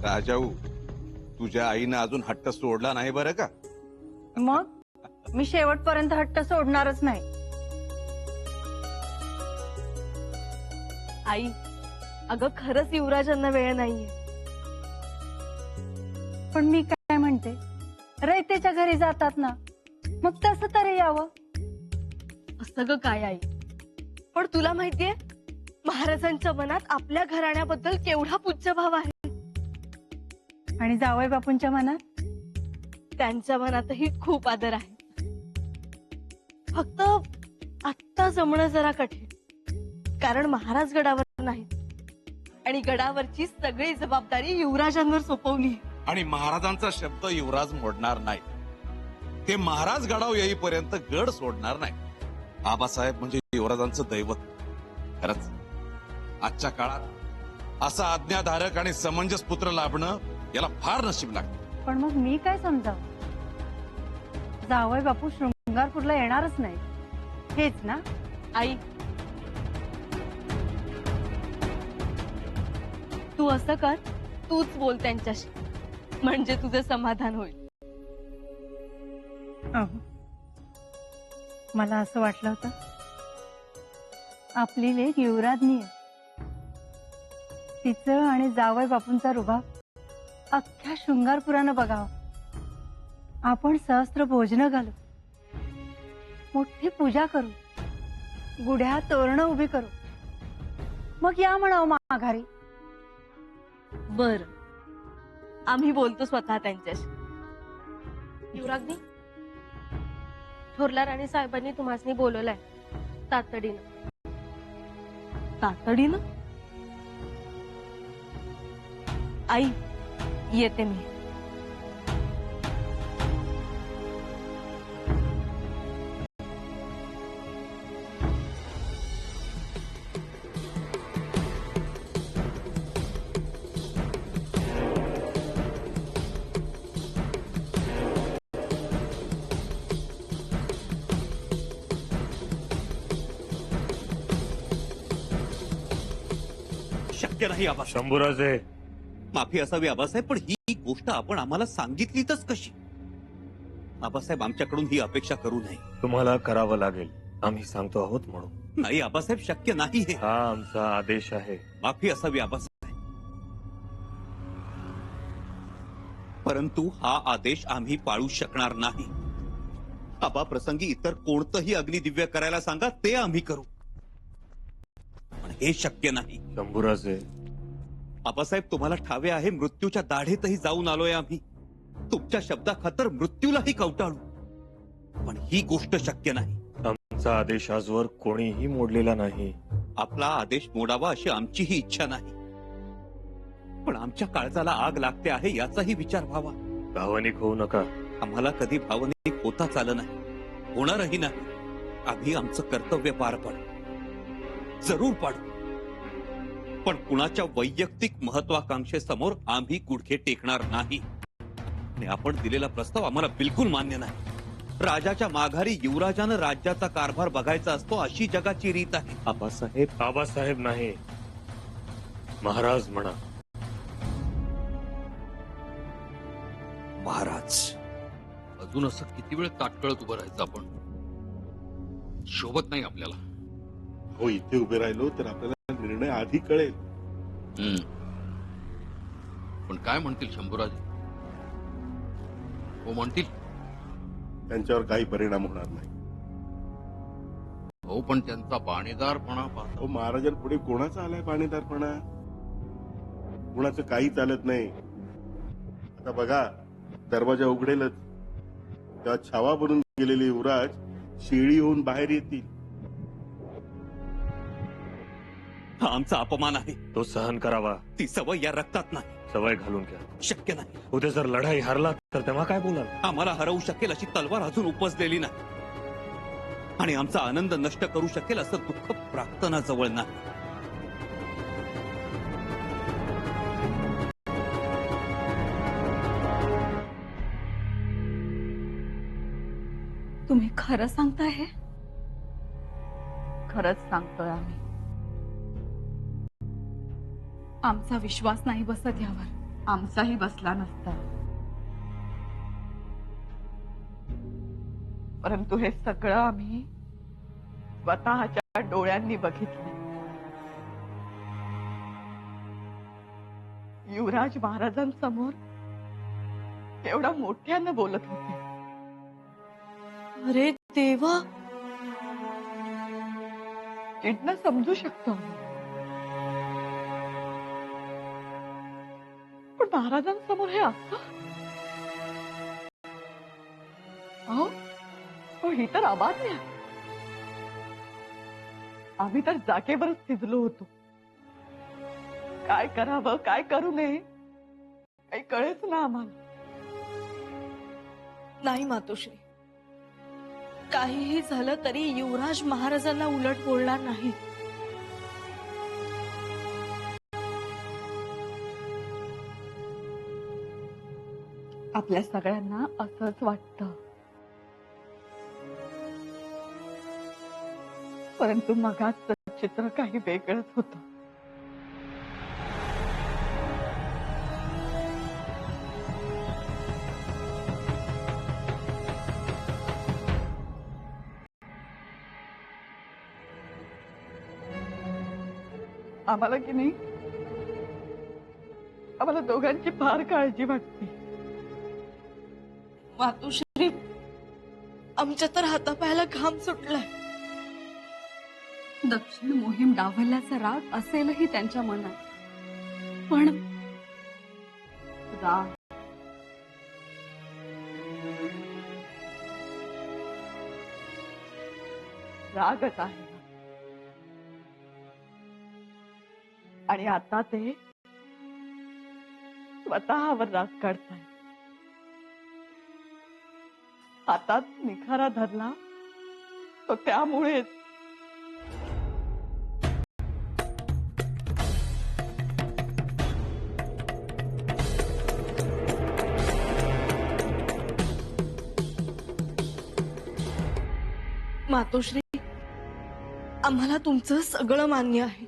राजाऊ, तुझ्या आईनं अजून हट्ट सोडला नाही बरं का? मग मी शेवटपर्यंत हट्ट सोडणारच नाही. आई, अगं खरंच युवराजांना वेळ नाहीये. पण मी काय म्हणते, रयतेच्या घरी जातात ना, मग तसं तरी यावं. असं ग काय आई, पण तुला माहितीये महाराजांच्या मनात आपल्या घराण्याबद्दल केवढा पूज्यभाव आहे. आणि जावई बापूंच्या मनात त्यांच्या मनातही खूप आदर आहे. फक्त आत्ता जमणं जरा कठीण, कारण महाराज गडावर नाहीत आणि गडावरची सगळी जबाबदारी युवराजांवर सोपवली. आणि महाराजांचा शब्द युवराज मोडणार नाही. ते महाराज गडाव येईपर्यंत गड सोडणार नाही. बाबासाहेब म्हणजे युवराजांचं दैवत. खरंच आजच्या काळात असा आज्ञाधारक आणि समंजस पुत्र लाभणं याला फार नशीब लागतं. पण मग मी काय समजावं? जावई बापू शृंगारपूरला येणारच नाही, हेच ना? आई, तू असं कर, तूच बोल त्यांच्याशी, म्हणजे तुझं समाधान होईल. मला असं वाटलं होतं आपली लेक युवराजनी आहे. तिचं आणि जावई बापूंचा रुबाब अख्ख्या शृंगारपुरानं बघावं. आपण सहस्त्र भोजनं घालू, मोठी पूजा करू, गुढ्या तोरणं उभी करू, मग या म्हणावं माघारी. बर, आम्ही बोलतो स्वतः त्यांच्याशी. युवराजनी, थोरल्या राणी साहेबांनी तुम्हाला बोलवलंय तातडीनं. तातडीनं? आई, येते मी. शक्य नाही आबा. शंभूराजे, माफी असावी आबासाहेब, पण ही गोष्ट आपण आम्हाला सांगितलीच कशी? आबासाहेब, आमच्याकडून ही अपेक्षा करू नये. तुम्हाला करावं लागेल, आम्ही सांगतो आहोत म्हणून. नाही आबासाहेब, शक्य नाही हे. हा आमचा आदेश आहे. माफी असावी आबासाहेब, परंतु हा आदेश आम्ही पाळू शकणार नाही. आबा, प्रसंगी इतर कोणतंही अग्निदिव्य करायला सांगा, ते आम्ही करू, पण हे शक्य नाही. शंभूराजे, आबासाहेब, तुम्हाला ठावे आहे, मृत्यूच्या दाढेतही जाऊन आलोय आम्ही. तुमच्या शब्दाखातर मृत्यूलाही कवटाळू, पण ही गोष्ट शक्य नाही. आमचा आदेश आजवर कोणीही मोडलेला नाही. आपला आदेश मोडावा अशी आमचीही इच्छा नाही, पण आमच्या काळजाला आग लागते आहे याचाही विचार व्हावा. भावनिक होऊ नका. आम्हाला कधी भावनिक होताच आलं नाही, होणारही नाही. आम्ही आमचं कर्तव्य पार पाडू, जरूर पाडू, पण कुणाच्या वैयक्तिक महत्वाकांक्षेसमोर आम्ही गुडघे टेकणार नाही. आणि आपण दिलेला प्रस्ताव आम्हाला बिलकुल मान्य नाही. राजाच्या माघारी युवराजानं राज्याचा कारभार बघायचा असतो, अशी जगाची रीत आहे. आबासाहेब, आबासाहेब नाही, महाराज म्हणा. महाराज. अजून असं किती वेळ ताटकळत उभं राहायचं आपण? शोभत नाही आपल्याला. हो, इथे उभे राहिलो तर आपल्याला निर्णय आधी कळेल. पण काय म्हणतील शंभूराज? हो म्हणतील. त्यांच्यावर काही परिणाम होणार नाही. हो, पण त्यांचा बाणेदारपणा पाहता. हो, महाराजांपुढे कोणाचा आलाय पाणीदारपणा? कोणाचं काही चालत नाही. आता बघा, दरवाजा उघडेलच तेव्हा छावा बनून गेलेले युवराज शिळी होऊन बाहेर येतील. हा आमचा अपमान आहे. तो सहन करावा. ती सवय या रक्तात नाही. सवय घालून घ्या. शक्य नाही. उद्या जर लढाई हारला तर तेव्हा काय बोलाल? आम्हाला हरवू शकेल अशी तलवार अजून उपजलेली नाही, आणि आमचा आनंद नष्ट करू शकेल असं दुःख प्रार्थनाजवळ नाही. तुम्ही खरं सांगताय? हे खरंच सांगतोय आम्ही. आमचा विश्वास नाही बसत यावर. आमचाही बसला नसता. परंतु हे सगळं आम्ही स्वतःच्या डोळ्यांनी बघितलं. युवराज महाराजांसमोर एवढा मोठ्यानं बोलत होते. अरे देवा, चिडणं समजू शकतो, पण महाराजांसमोर हे असं. अहो, ही तर अबाध्य आहे. आम्ही तर जागेवरच थिजलो होतो. काय करावं काय करू नये काही कळेच ना आम्हाला. नाही मातोश्री, काहीही झालं तरी युवराज महाराजांना उलट बोलणार नाही. आपल्या सगळ्यांना असंच वाटतं, परंतु मगाच चित्र काही वेगळंच होतं. आम्हाला की नाही, आम्हाला दोघांची फार काळजी वाटते. मातोश्री, आमच्या तर हातापायाला घाम सुटलाय. दक्षिण मोहीम डावलल्याचा राग असेलही त्यांच्या मनात, पण राग रागच आहे. आणि आता ते स्वतःवर राग काढताय. हातात निखारा धरला तो त्यामुळेच. मातोश्री, आम्हाला तुमचं सगळं मान्य आहे.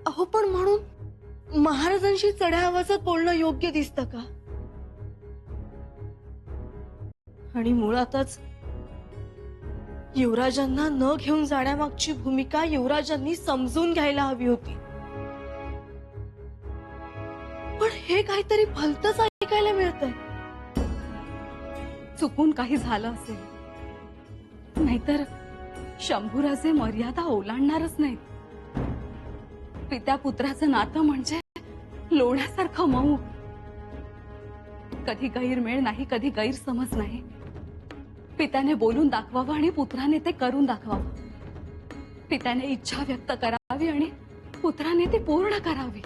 अहो, पण म्हणून महाराजांशी चढ्या आवाजात बोलणं योग्य दिसतं का? आणि मुळातच युवराजांना न घेऊन जाण्यामागची भूमिका युवराजांनी समजून घ्यायला हवी होती. पण हे काहीतरी भलतंच ऐकायला मिळतंय. चुकून काही झालं असेल, नाहीतर शंभूराजे मर्यादा ओलांडणारच नाहीत. पित्या पुत्राचं नातं म्हणजे लोण्यासारखं मऊ. कधी गैरमेळ नाही, कधी गैरसमज नाही. पित्याने बोलून दाखवावं आणि पुत्राने ते करून दाखवावं. पित्याने इच्छा व्यक्त करावी आणि पुत्राने ती पूर्ण करावी.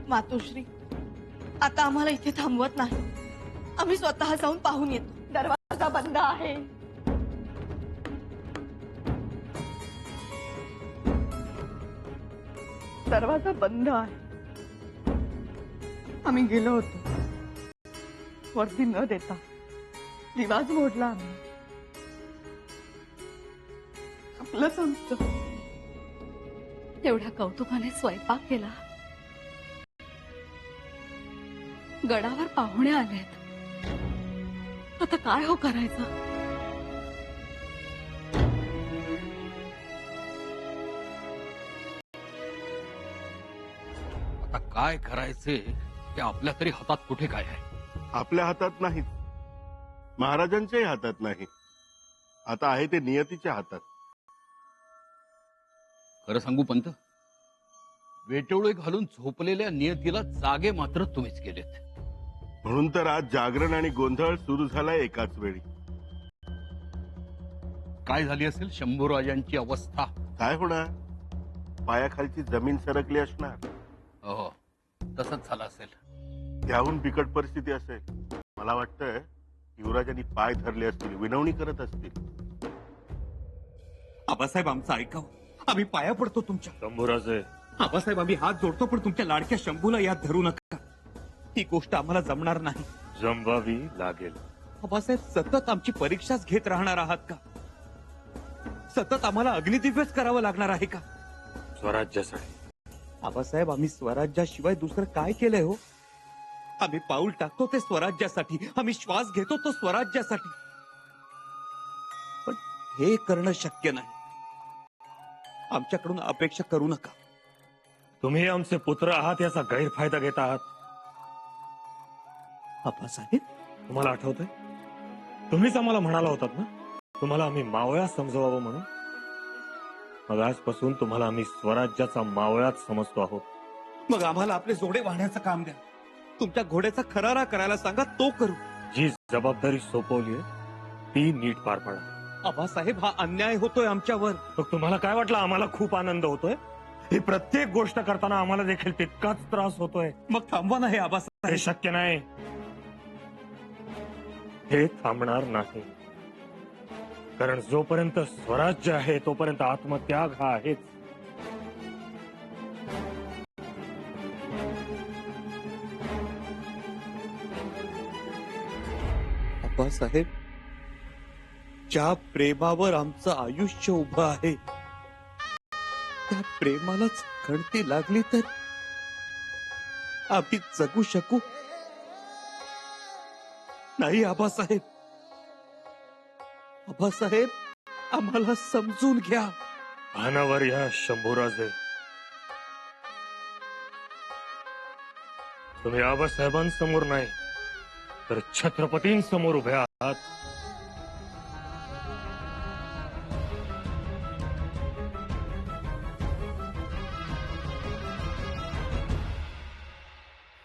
मातोश्री, आता आम्हाला इथे थांबवत नाही. आम्ही स्वतः जाऊन पाहून येतो. दरवाजा बंद आहे. दरवाजा बंद आहे. आम्ही गेलो होतो. वर्दी न देता दिवाज मोडला आम्ही. आपलंच आमचं. एवढ्या कौतुकाने स्वयंपाक केला. गडावर पाहुणे आलेत. आता काय हो करायचं? आता काय करायचे ते आपल्या तरी हातात कुठे काय आहे? आपल्या हातात नाही, महाराजांच्याही हातात नाही. आता आहे ते नियतीच्या हातात. खरं सांगू पंत, वेटोळे घालून झोपलेल्या नियतीला जागे मात्र तुम्हीच केलेत. म्हणून तर आज जागरण आणि गोंधळ सुरू झालाय एकाच वेळी. काय झाली असेल शंभूराजांची अवस्था? काय होणार, पायाखालची जमीन सरकली असणार. हो, तसंच झालं असेल. त्याहून बिकट परिस्थिती असेल. मला वाटतंय युवराजांनी पाय धरले असतील, विनवणी करत असतील. आबासाहेब, आमचं ऐकावं. आम्ही पाया पडतो तुमच्या. शंभूराजे, आबासाहेब, आम्ही हात जोडतो, पण तुमच्या लाडक्या शंभूला यात धरू नका. ही गोष्ट आम्हाला जमणार नाही. जमवावी लागेल. आबासाहेब, सतत आमची परीक्षाच घेत राहणार आहात का? सतत आम्हाला अग्निदिव्यच करावं लागणार आहे का? स्वराज्यासाठी. आबासाहेब, आम्ही स्वराज्याशिवाय दुसरं काय केलंय हो? आम्ही पाऊल टाकतो ते स्वराज्यासाठी, आम्ही श्वास घेतो तो स्वराज्यासाठी. पण हे करणं शक्य नाही. आमच्याकडून अपेक्षा करू नका. तुम्ही आमचे पुत्र आहात याचा गैरफायदा घेत आहात. आबासाहेब, तुम्हाला आठवतंय, तुम्हीच आम्हाला म्हणाला होतात ना, तुम्हाला आम्ही मावळा समजवावं म्हणून. मग आजपासून तुम्हाला आम्ही स्वराज्याचा मावळाच समजतो आहोत. मग आम्हाला आपले जोडे वाहण्याचं काम द्या. तुमच्या घोड्याचा खरारा करायला सांगा, तो करू. जी जबाबदारी सोपवलीये ती नीट पार पाडा. आबासाहेब, हा अन्याय होतोय आमच्यावर. मग तुम्हाला काय वाटलं आम्हाला खूप आनंद होतोय? ही प्रत्येक गोष्ट करताना आम्हाला देखील तितकाच त्रास होतोय. मग थांबवा ना हे हे आबासाहेब. शक्य नाही. हे थांबणार नाही. कारण जोपर्यंत स्वराज्य आहे तोपर्यंत आत्मत्याग हा आहेच. आबासाहेब, ज्या प्रेमावर आमचं आयुष्य उभं आहे त्या प्रेमालाच खडती लागली तर आम्ही जगू शकू नाही. आबासाहेब, आबासाहेब, आम्हाला समजून घ्या. भानावर या शंभूराजे. तुम्ही आबासाहेबांसमोर नाही तर छत्रपतींसमोर उभे आहात.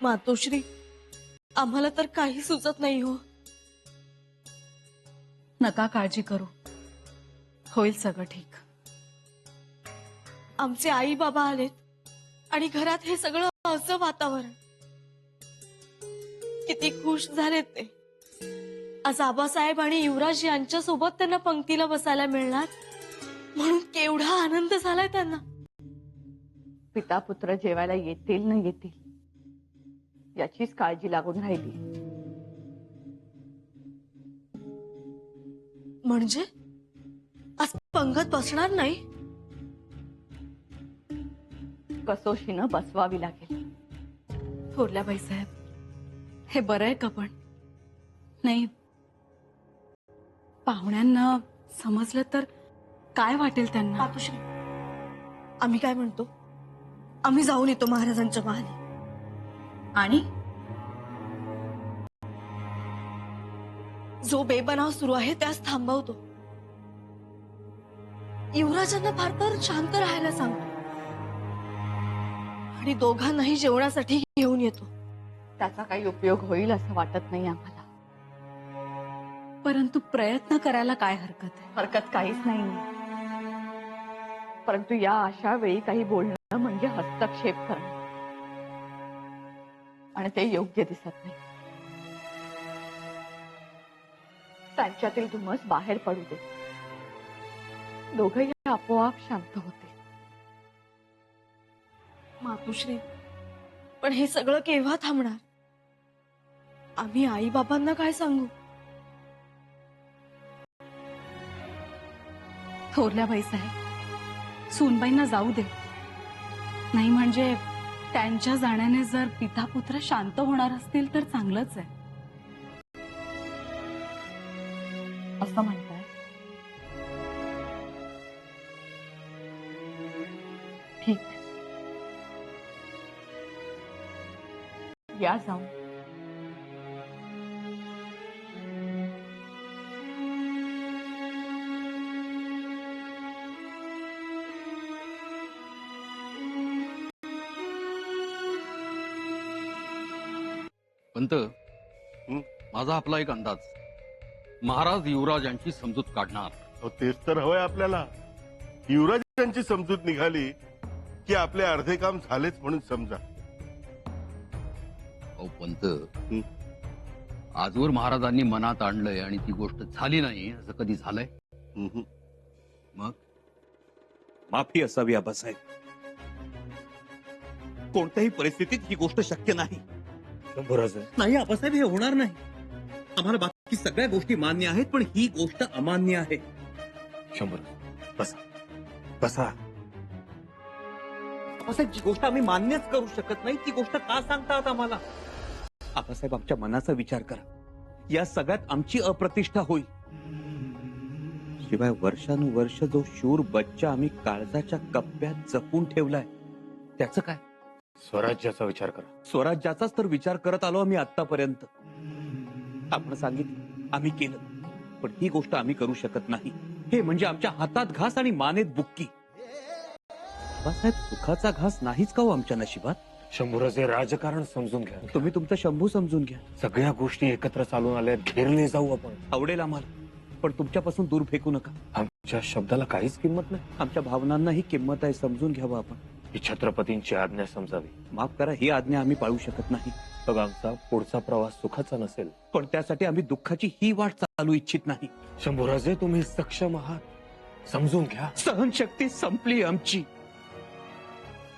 मातोश्री, आम्हाला तर काही सुचत नाही हो. नका काळजी करू, होईल सगळं ठीक. आमचे आई बाबा आलेत आणि घरात हे सगळं असं वातावरण. किती खुश झालेत ते. आज आबासाहेब आणि युवराज यांच्या सोबत त्यांना पंक्तीला बसायला मिळणार म्हणून केवढा आनंद झालाय त्यांना. पिता पुत्र जेवायला येतील न येतील याचीच काळजी लागून राहिली. म्हणजे आज पंगत बसणार नाही? कसोशीनं बसवावी लागेल. थोरल्या बाईसाहेब, हे बरं आहे का? पण नाही, पाहुण्यांना समजलं तर काय वाटेल त्यांना? मातोश्री, आम्ही काय म्हणतो, आम्ही जाऊन येतो महाराजांच्या महाली. आणि जो बेबनाव सुरू आहे त्यास थांबवतो. युवराजांना फार तर शांत राहायला सांगतो आणि दोघांनाही जेवणासाठी घेऊन येतो. त्याचा काही उपयोग होईल असं वाटत नाही आम्हाला. परंतु प्रयत्न करायला काय हरकत आहे? हरकत काहीच नाही. परंतु या अशा वेळी काही बोलणं म्हणजे हस्तक्षेप करणं आणि ते योग्य दिसत नाही. त्यांच्यातील धुमस बाहेर पडू दे. दोघंही आपोआप शांत होते. मातोश्री, पण हे सगळं केव्हा थांबणार? आम्ही आई बाबांना काय सांगू? थोरल्या बाईसाहेब, सूनबाईंना जाऊ दे. नाही म्हणजे त्यांच्या जाण्याने जर पिता पुत्र शांत होणार असतील तर चांगलंच आहे. असं म्हणताय? ठीक, या जाऊन. पंत, माझा आपला एक अंदाज, महाराज युवराज यांची समजूत काढणार. अहो, तेच तर हवंय आपल्याला. युवराजांची समजूत निघाली की आपले अर्धे काम झालेच म्हणून समजा. अहो पंत, आजवर महाराजांनी मनात आणलंय आणि ती गोष्ट झाली नाही असं कधी झालंय? मग माफी असावी आबासाहेब. कोणत्याही परिस्थितीत ही गोष्ट शक्य नाही. शंभूराजे, नाही आबासाहेब, हे होणार नाही. आम्हाला बाकी सगळ्या गोष्टी मान्य आहेत, पण ही गोष्ट अमान्य आहे. शंभूराजे, बसा बसा. आबासाहेब, जी गोष्ट आम्ही मान्यच करू शकत नाही ती गोष्ट का सांगतात आम्हाला? आबासाहेब, आमच्या मनाचा विचार करा. या सगळ्यात आमची अप्रतिष्ठा होईल. शिवाय वर्षानुवर्ष जो शूर बच्चा आम्ही काळजाच्या कप्प्यात जपून ठेवलाय त्याचं काय? स्वराज्याचा विचार करा. स्वराज्याचाच तर विचार करत आलो आम्ही आतापर्यंत. आपण सांगितलं, आम्ही केलं, पण ही गोष्ट आम्ही करू शकत नाही. हे म्हणजे आमच्या हातात घास आणि मानेत बुक्की. बाबासाहेब, सुखाचा घास नाहीच का हो आमच्या नशिबात? शंभूराजे, राजकारण समजून घ्या. तुम्ही तुमचा शंभू समजून घ्या. सगळ्या गोष्टी एकत्र चालून आल्या, घेरले जाऊ आपण. आवडेल आम्हाला, पण तुमच्यापासून दूर फेकू नका. आमच्या शब्दाला काहीच किंमत नाही. आमच्या भावनांनाही किंमत आहे, समजून घ्यावं आपण. ही छत्रपतींची आज्ञा समजावी. माफ करा, ही आज्ञा आम्ही पाळू शकत नाही. बघ, आमचा पुढचा प्रवास सुखाचा नसेल, पण त्यासाठी आम्ही दुःखाची ही वाट चालू इच्छित नाही. शंभूराजे, तुम्ही सक्षम आहात, समजून घ्या. सहनशक्ती संपली आमची.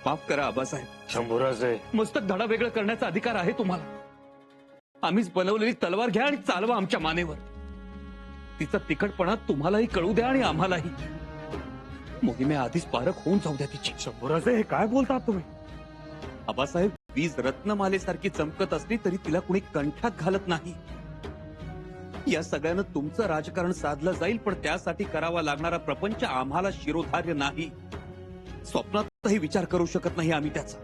माफ करा आबासाहेब. शंभूराजे, मस्तक धडा वेगळं करण्याचा अधिकार आहे तुम्हाला. आम्हीच बनवलेली तलवार घ्या आणि चालवा आमच्या मानेवर. तिचा तिखटपणा तुम्हालाही कळू द्या आणि आम्हालाही. मोहिमे आधीच पारख होऊन जाऊ द्या तिची. शंभूराजे, हे काय बोलतात तुम्ही? आबासाहेब, वीज रत्नमालेसारखी चमकत असली तरी तिला कुणी कंठात घालत नाही. या सगळ्यानं तुमचं राजकारण साधलं जाईल, पण त्यासाठी करावा लागणारा प्रपंच आम्हाला शिरोधार्य नाही. स्वप्नातही विचार करू शकत नाही आम्ही त्याचा.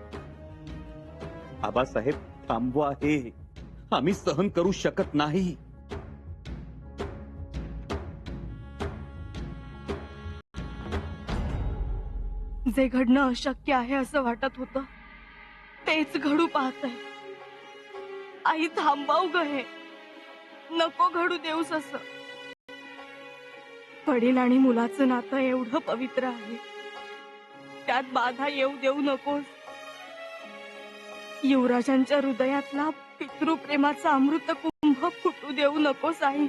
आबासाहेब, थांबवा हे. आम्ही सहन करू शकत नाही. जे घडणं अशक्य आहे असं वाटत होतं तेच घडू पाहत आहे. आई, थांबाव ग हे. नको घडू देऊस असं. वडील आणि मुलाचं नातं एवढं पवित्र आहे, त्यात बाधा येऊ देऊ नकोस. युवराजांच्या हृदयातला पितृप्रेमाचा अमृत कुंभ फुटू देऊ नकोस आई.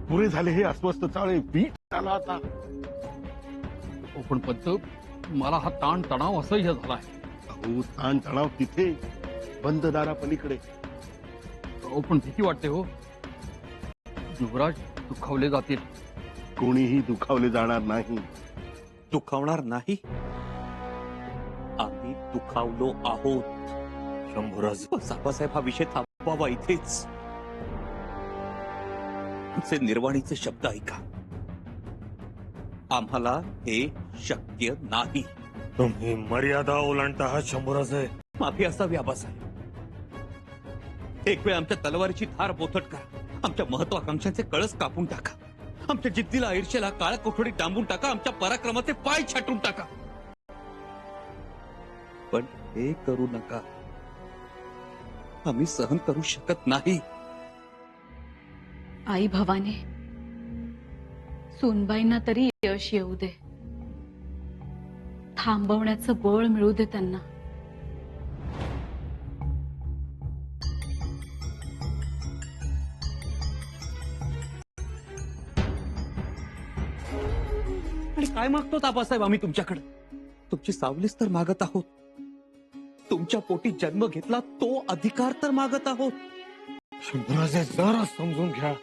पुरे झाले हे अस्वस्थ चाळे, पीठ आला आता. पण पंच, मला हा ताण तणाव असह्य झाला आहे. अहो, ताण तणाव तिथे, बंद दारापलीकडे. पण भीती वाटते हो. युवराज दुखावले जातील. कोणीही दुखावले जाणार नाही. दुखावणार नाही? आम्ही दुखावलो आहोत. शंभूराज, आबासाहेब, हा विषय थांबवावा इथेच. आमचे निर्वाणीचे शब्द ऐका. आम्हाला हे शक्य नाही. तुम्ही मर्यादा ओलांडता आहात शंभूराजे. माफी असावी आबासाहेब. एक वेळ आमच्या तलवारीची धार बोथट करा. आमच्या महत्वाकांक्षांचे कळस कापून टाका. आमच्या जिद्दीला, ईर्षेला काळ्या कोठडीत डांबून टाका. आमच्या पराक्रमाचे पाय छाटून टाका. पण हे करू नका. आम्ही सहन करू शकत नाही. आई भवानी, सूनबाईंना तरी यश येऊ दे. थांबवण्याचं बळ मिळू दे त्यांना. आणि काय मागतो आबासाहेब आम्ही तुमच्याकडे? तुमची सावलीच तर मागत आहोत. तुमच्या पोटी जन्म घेतला तो अधिकार तर मागत आहोत. शंभूराजे, जरा समजून घ्या.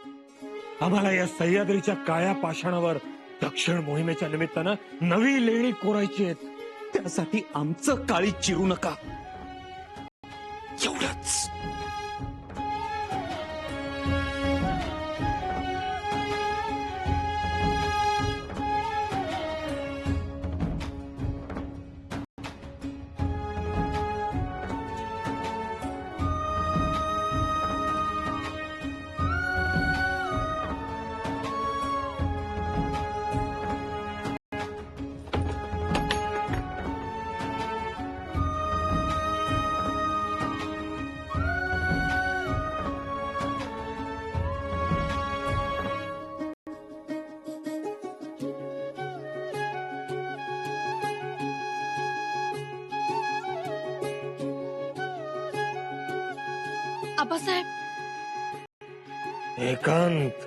आम्हाला या सह्याद्रीच्या काळ्या पाषाणावर दक्षिण मोहिमेच्या निमित्तानं नवी लेणी कोरायची आहेत. त्यासाठी आमचं काळी चिरू नका. एवढंच. आबासाहेब, एकांत